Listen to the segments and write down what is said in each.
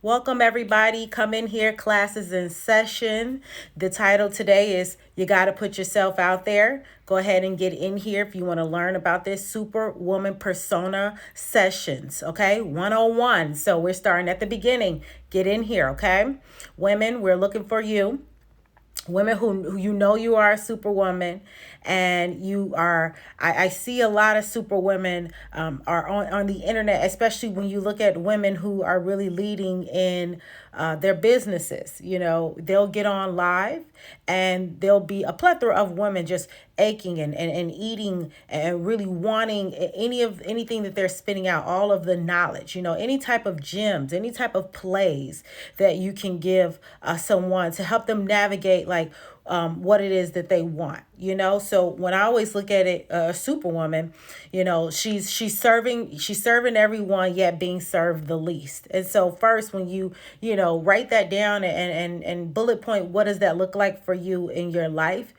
Welcome, everybody. Come in here. Class is in session. The title today is You Got to Put Yourself Out There. Go ahead and get in here if you want to learn about this Superwoman Persona sessions, okay? 101. So we're starting at the beginning. Get in here, okay? Women, we're looking for you. Women who you know you are a superwoman, and you are, I see a lot of superwomen are on the internet, especially when you look at women who are really leading in their businesses. You know, they'll get on live and there'll be a plethora of women just aching and eating and really wanting anything that they're spitting out, all of the knowledge, you know, any type of gems, any type of plays that you can give someone to help them navigate like what it is that they want, you know. So when I always look at it, superwoman, you know, she's serving everyone, yet being served the least. And so first, when you know, write that down and bullet point, what does that look like for you in your life?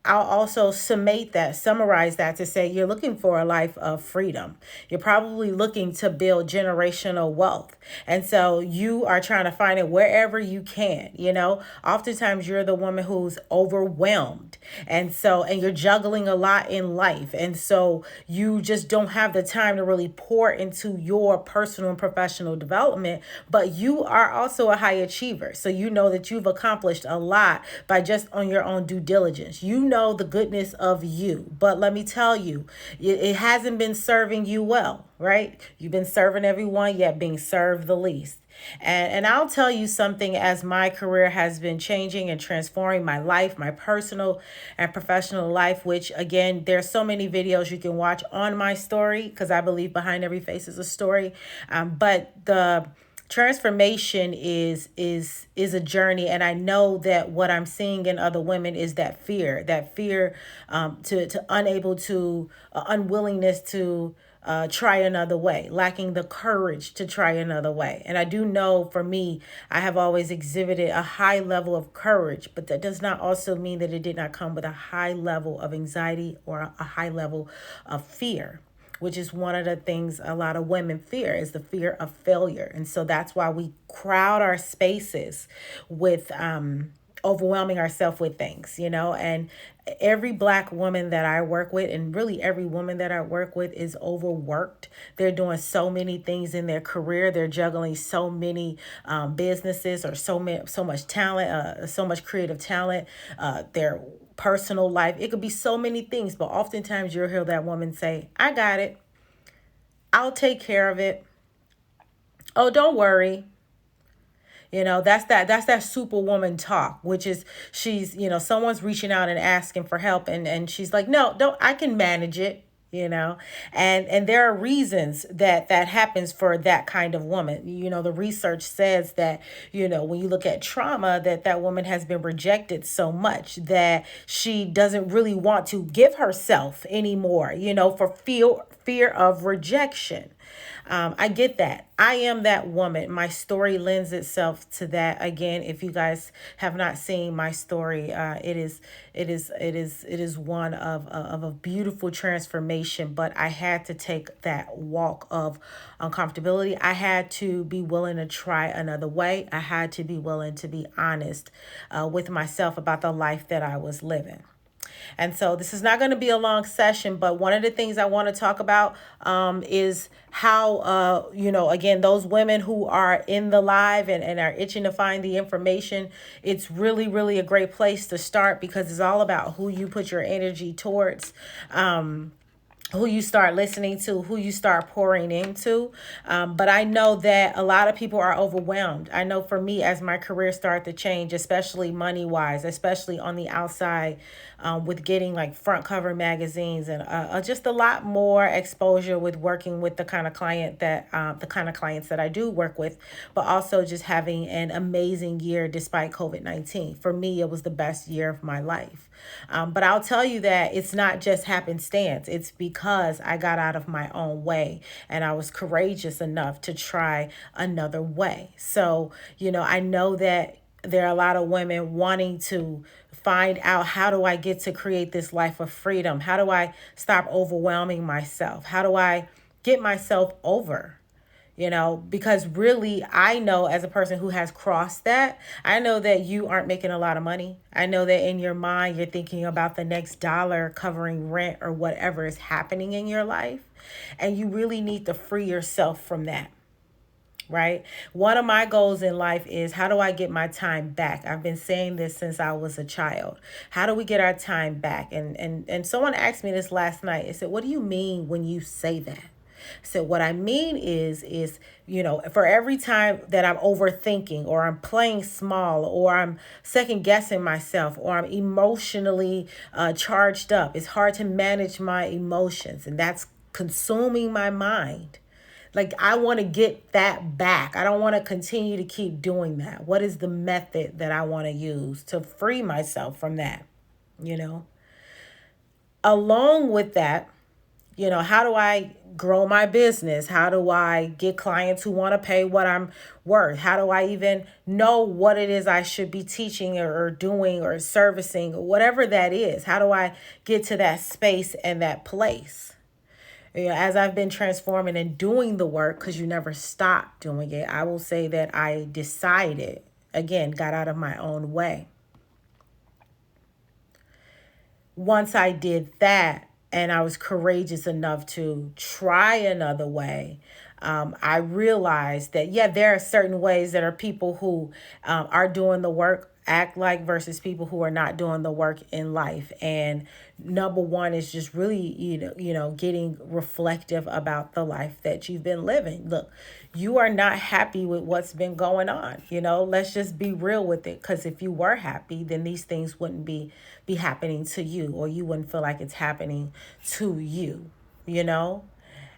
I'll also summarize that to say you're looking for a life of freedom. You're probably looking to build generational wealth. And so you are trying to find it wherever you can, you know. Oftentimes you're the woman who's overwhelmed. And you're juggling a lot in life. And so you just don't have the time to really pour into your personal and professional development, but you are also a high achiever. So you know that you've accomplished a lot by just on your own due diligence. You know the goodness of you, but let me tell you, it hasn't been serving you well, right? You've been serving everyone, yet being served the least. And I'll tell you something, as my career has been changing and transforming my life, my personal and professional life, which again, there's so many videos you can watch on my story, because I believe behind every face is a story. But the transformation is a journey, and I know that what I'm seeing in other women is that fear to unable to unwillingness to try another way, lacking the courage to try another way. And I do know for me, I have always exhibited a high level of courage, but that does not also mean that it did not come with a high level of anxiety or a high level of fear, which is one of the things a lot of women fear, is the fear of failure. And so that's why we crowd our spaces with overwhelming ourselves with things, you know. And every Black woman that I work with, and really every woman that I work with, is overworked. They're doing so many things in their career. They're juggling so many businesses, or so much talent, so much creative talent. Their personal life, it could be so many things, but oftentimes you'll hear that woman say, I got it, I'll take care of it, oh, don't worry. You know, that's that superwoman talk, which is, she's, you know, someone's reaching out and asking for help, and she's like, no, don't, I can manage it, you know. And there are reasons that happens for that kind of woman. You know, the research says that, you know, when you look at trauma, that woman has been rejected so much that she doesn't really want to give herself anymore, you know, for fear of rejection. I get that. I am that woman. My story lends itself to that. Again, if you guys have not seen my story, it is one of a beautiful transformation. But I had to take that walk of uncomfortability. I had to be willing to try another way. I had to be willing to be honest with myself about the life that I was living. And so this is not going to be a long session, but one of the things I want to talk about is how, you know, again, those women who are in the live and are itching to find the information, it's really, really a great place to start, because it's all about who you put your energy towards. Who you start listening to, who you start pouring into. But I know that a lot of people are overwhelmed. I know for me, as my career started to change, especially money wise, especially on the outside, with getting like front cover magazines and just a lot more exposure with working with the kind of clients that I do work with, but also just having an amazing year despite COVID-19. For me, it was the best year of my life. But I'll tell you that it's not just happenstance. It's because I got out of my own way and I was courageous enough to try another way. So, you know, I know that there are a lot of women wanting to find out, how do I get to create this life of freedom? How do I stop overwhelming myself? How do I get myself over? because really I know, as a person who has crossed that, I know that you aren't making a lot of money. I know that in your mind you're thinking about the next dollar covering rent or whatever is happening in your life, and you really need to free yourself from that. Right? One of my goals in life is, how do I get my time back? I've been saying this since I was a child. How do we get our time back? And someone asked me this last night. They said, "What do you mean when you say that?" So what I mean is, for every time that I'm overthinking, or I'm playing small, or I'm second guessing myself, or I'm emotionally charged up, it's hard to manage my emotions, and that's consuming my mind. Like, I want to get that back. I don't want to continue to keep doing that. What is the method that I want to use to free myself from that? You know, along with that, how do I grow my business? How do I get clients who want to pay what I'm worth? How do I even know what it is I should be teaching or doing or servicing, or whatever that is? How do I get to that space and that place? As I've been transforming and doing the work, because you never stop doing it, I will say that I decided, again, got out of my own way. Once I did that, and I was courageous enough to try another way, I realized that, yeah, there are certain ways that are people who are doing the work act like, versus people who are not doing the work in life. And number one is just really, getting reflective about the life that you've been living. Look, you are not happy with what's been going on. Let's just be real with it. Because if you were happy, then these things wouldn't be happening to you, or you wouldn't feel like it's happening to you, you know?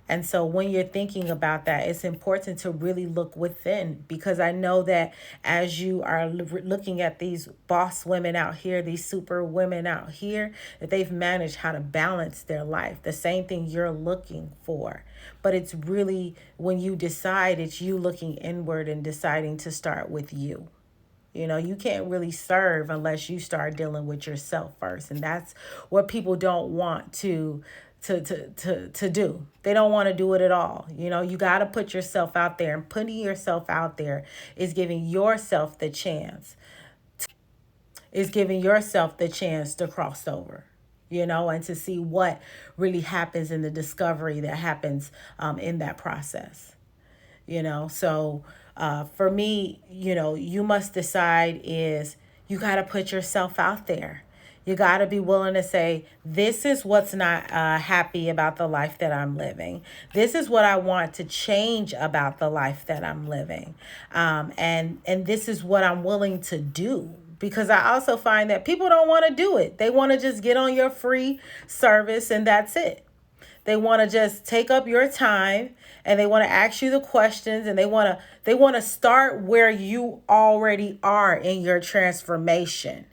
And so when you're thinking about that, it's important to really look within, because I know that as you are looking at these boss women out here, these super women out here, that they've managed how to balance their life, the same thing you're looking for. But it's really, when you decide, it's you looking inward and deciding to start with you. You can't really serve unless you start dealing with yourself first. And that's what people don't want to do. They don't want to do it at all. You got to put yourself out there, and putting yourself out there is giving yourself the chance, to cross over, and to see what really happens in the discovery that happens in that process. So for me, you must decide is, you got to put yourself out there. You got to be willing to say, this is what's not happy about the life that I'm living. This is what I want to change about the life that I'm living. And this is what I'm willing to do. Because I also find that people don't want to do it. They want to just get on your free service and that's it. They want to just take up your time, and they want to ask you the questions, and they want to start where you already are in your transformation.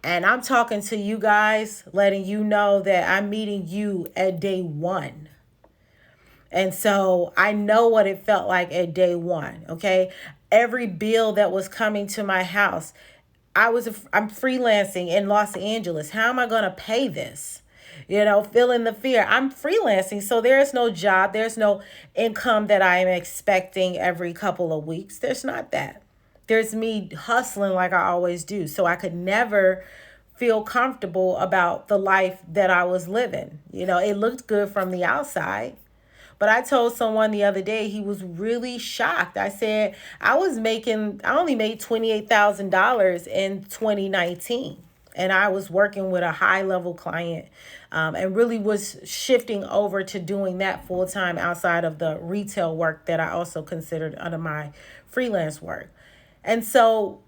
And I'm talking to you guys, letting you know that I'm meeting you at day one. And so I know what it felt like at day one, okay? Every bill that was coming to my house, I'm freelancing in Los Angeles. How am I going to pay this? Feeling the fear. I'm freelancing, so there's no job. There's no income that I am expecting every couple of weeks. There's not that. There's me hustling like I always do. So I could never feel comfortable about the life that I was living. It looked good from the outside. But I told someone the other day, he was really shocked. I said, I only made $28,000 in 2019. And I was working with a high level client and really was shifting over to doing that full time outside of the retail work that I also considered under my freelance work. And so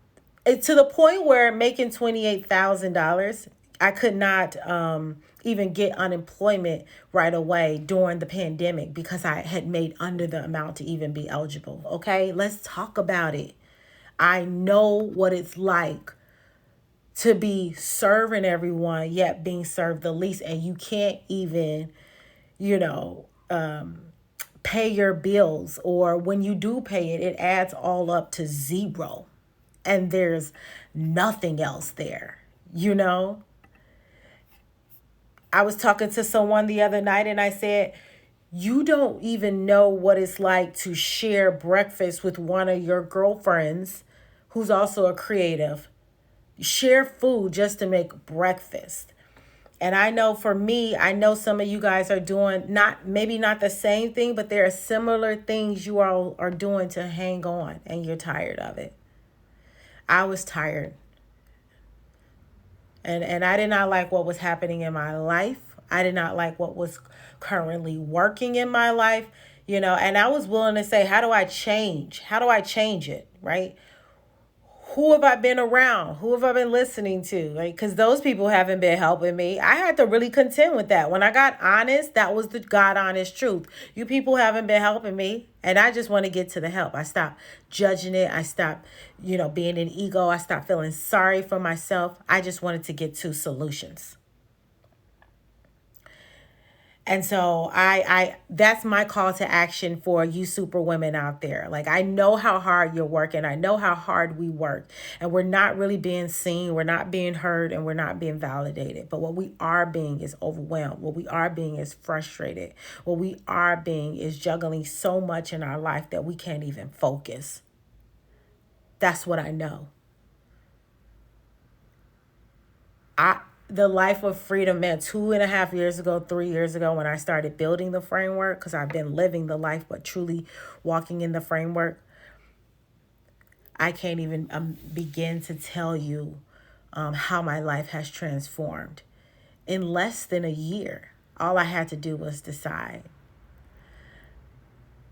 to the point where making $28,000, I could not even get unemployment right away during the pandemic, because I had made under the amount to even be eligible. Okay, let's talk about it. I know what it's like to be serving everyone, yet being served the least. And you can't even, pay your bills. Or when you do pay it, it adds all up to zero. And there's nothing else there, I was talking to someone the other night, and I said, You don't even know what it's like to share breakfast with one of your girlfriends who's also a creative. Share food just to make breakfast. And I know for me, I know some of you guys are doing not maybe not the same thing, but there are similar things you all are doing to hang on and you're tired of it. I was tired. And I did not like what was happening in my life. I did not like what was currently working in my life, and I was willing to say, how do I change? How do I change it, right? Who have I been around? Who have I been listening to? Right? Because those people haven't been helping me. I had to really contend with that. When I got honest, that was the God honest truth. You people haven't been helping me. And I just want to get to the help. I stopped judging it. I stopped, being an ego. I stopped feeling sorry for myself. I just wanted to get to solutions. And so I that's my call to action for you super women out there. Like, I know how hard you're working. I know how hard we work. And we're not really being seen, we're not being heard, and we're not being validated. But what we are being is overwhelmed. What we are being is frustrated. What we are being is juggling so much in our life that we can't even focus. That's what I know. I the life of freedom, man, 2.5 years ago, 3 years ago, when I started building the framework, because I've been living the life, but truly walking in the framework, I can't even begin to tell you how my life has transformed. In less than a year, all I had to do was decide.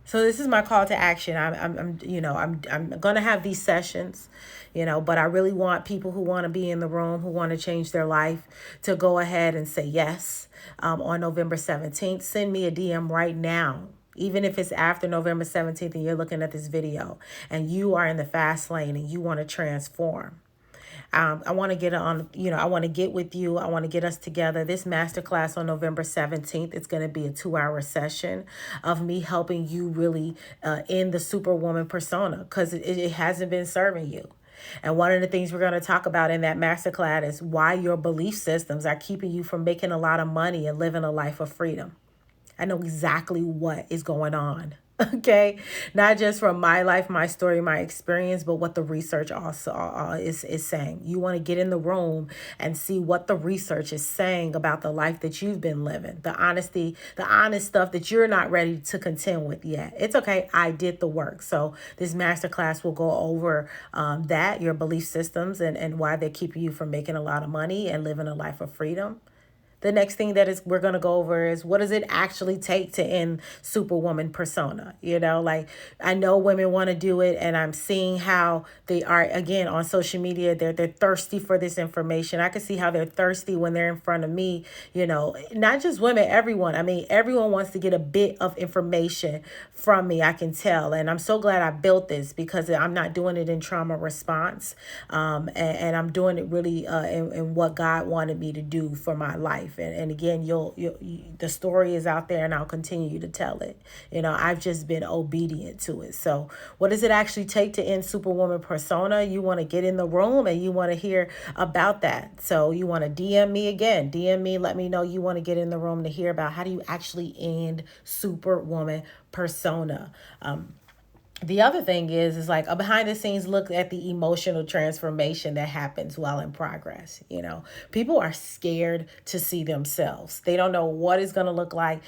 So this is my call to action. I'm gonna have these sessions, but I really want people who want to be in the room, who want to change their life, to go ahead and say yes. On November 17th, send me a DM right now. Even if it's after November 17th and you're looking at this video and you are in the fast lane and you want to transform. I want to get on, I want to get with you. I want to get us together. This masterclass on November 17th, it's going to be a 2-hour session of me helping you really in the Superwoman persona, because it hasn't been serving you. And one of the things we're going to talk about in that masterclass is why your belief systems are keeping you from making a lot of money and living a life of freedom. I know exactly what is going on. Okay, not just from my life, my story, my experience, but what the research also is saying. You want to get in the room and see what the research is saying about the life that you've been living, the honesty, the honest stuff that you're not ready to contend with yet. It's okay. I did the work. So this masterclass will go over that, your belief systems, and why they're keeping you from making a lot of money and living a life of freedom. The next thing that is we're going to go over is, what does it actually take to end Superwoman persona? Like, I know women want to do it, and I'm seeing how they are, again, on social media. They're thirsty for this information. I can see how they're thirsty when they're in front of me. Not just women, everyone. I mean, everyone wants to get a bit of information from me. I can tell, and I'm so glad I built this, because I'm not doing it in trauma response, and I'm doing it really in what God wanted me to do for my life. And again, the story is out there, and I'll continue to tell it. I've just been obedient to it. So what does it actually take to end Superwoman persona? You want to get in the room and you want to hear about that. So you want to DM me again. DM me, let me know you want to get in the room to hear about how do you actually end Superwoman persona. The other thing is like a behind the scenes look at the emotional transformation that happens while in progress. People are scared to see themselves. They don't know what it's going to look like.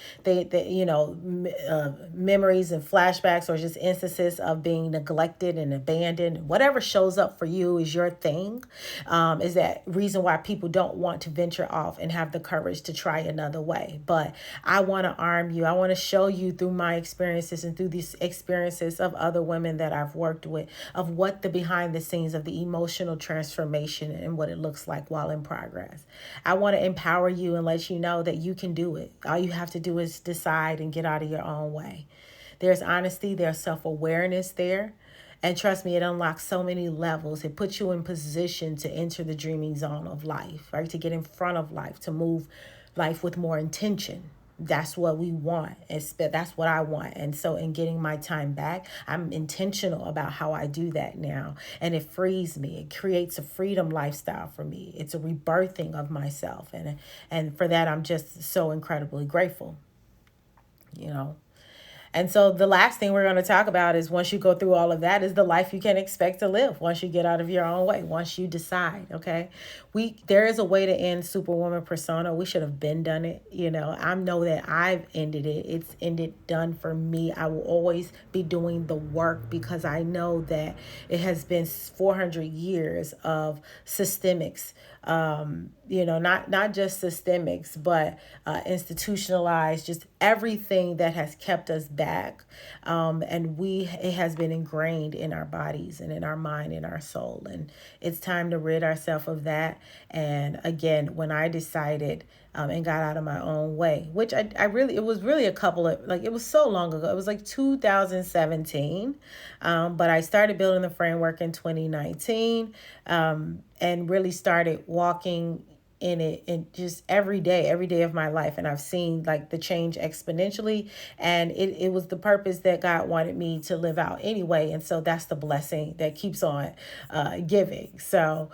Memories and flashbacks, or just instances of being neglected and abandoned. Whatever shows up for you is your thing. Is that reason why people don't want to venture off and have the courage to try another way. But I want to arm you. I want to show you through my experiences and through these experiences of other women that I've worked with, of what the behind the scenes of the emotional transformation and what it looks like while in progress. I want to empower you and let you know that you can do it. All you have to do is decide and get out of your own way. There's honesty, there's self-awareness there. And trust me, it unlocks so many levels. It puts you in position to enter the dreaming zone of life, right? To get in front of life, to move life with more intention. That's what we want. That's what I want. And so in getting my time back, I'm intentional about how I do that now. And it frees me. It creates a freedom lifestyle for me. It's a rebirthing of myself. And for that, I'm just so incredibly grateful. you know. And so the last thing we're going to talk about is, once you go through all of that, is the life you can expect to live once you get out of your own way, once you decide, okay? There is a way to end Superwoman Persona. We should have been done it, you know. I know that I've ended it. It's ended, done for me. I will always be doing the work because I know that it has been 400 years of systemics, you know, not just systemics, but institutionalized, just everything that has kept us back. And it has been ingrained in our bodies and in our mind, in our soul. And it's time to rid ourselves of that. And again, when I decided and got out of my own way, which I really, it was really a couple of, like, it was so long ago. It was like 2017. But I started building the framework in 2019, and really started walking in it, and just every day of my life. And I've seen like the change exponentially, and it was the purpose that God wanted me to live out anyway. And so that's the blessing that keeps on giving. So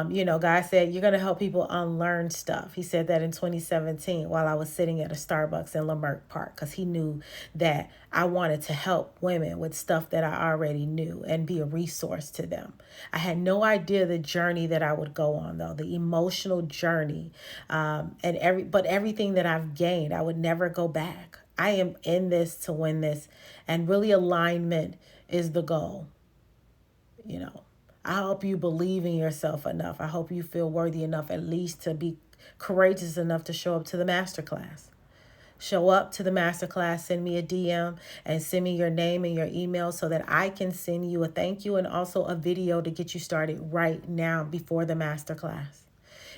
you know, God said, you're going to help people unlearn stuff. He said that in 2017 while I was sitting at a Starbucks in Leimert Park, because he knew that I wanted to help women with stuff that I already knew and be a resource to them. I had no idea the journey that I would go on, though, the emotional journey, but everything that I've gained, I would never go back. I am in this to win this, and really alignment is the goal. You know, I hope you believe in yourself enough. I hope you feel worthy enough, at least, to be courageous enough to show up to the masterclass. Show up to the masterclass, send me a DM and send me your name and your email so that I can send you a thank you and also a video to get you started right now before the masterclass.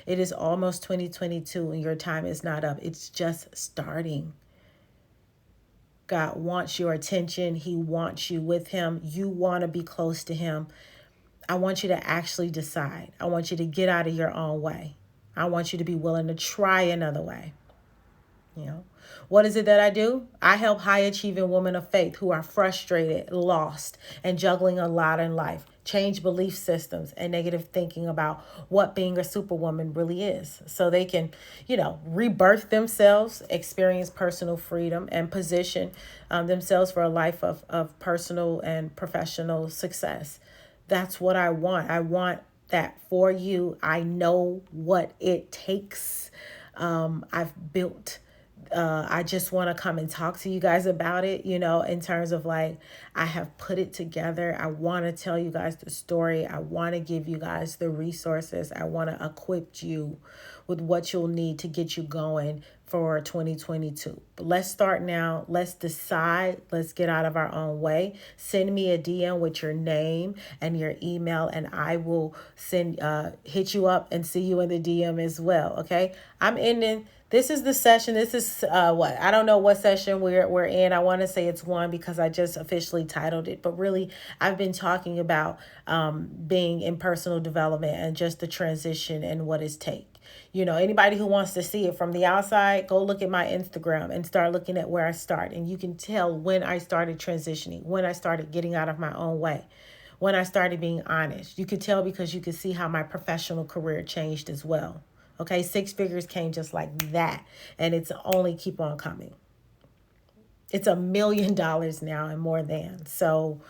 It is almost 2022 and your time is not up. It's just starting. God wants your attention. He wants you with him. You want to be close to him. I want you to actually decide. I want you to get out of your own way. I want you to be willing to try another way. You know, what is it that I do? I help high achieving women of faith who are frustrated, lost, and juggling a lot in life change belief systems and negative thinking about what being a superwoman really is, so they can, you know, rebirth themselves, experience personal freedom, and position themselves for a life of personal and professional success. That's what I want. I want that for you. I know what it takes. I've built, I just want to come and talk to you guys about it, you know, in terms of like, I have put it together. I want to tell you guys the story. I want to give you guys the resources. I want to equip you with what you'll need to get you going for 2022. But let's start now. Let's decide. Let's get out of our own way. Send me a DM with your name and your email, and I will hit you up and see you in the DM as well. Okay. I'm ending. This is the session. This is what, I don't know what session we're in. I want to say it's one because I just officially titled it, but really I've been talking about being in personal development and just the transition and what it's take. You know, anybody who wants to see it from the outside, go look at my Instagram and start looking at where I start. And you can tell when I started transitioning, when I started getting out of my own way, when I started being honest. You could tell because you could see how my professional career changed as well. Okay, 6 figures came just like that. And it's only keep on coming. It's $1 million now and more than. So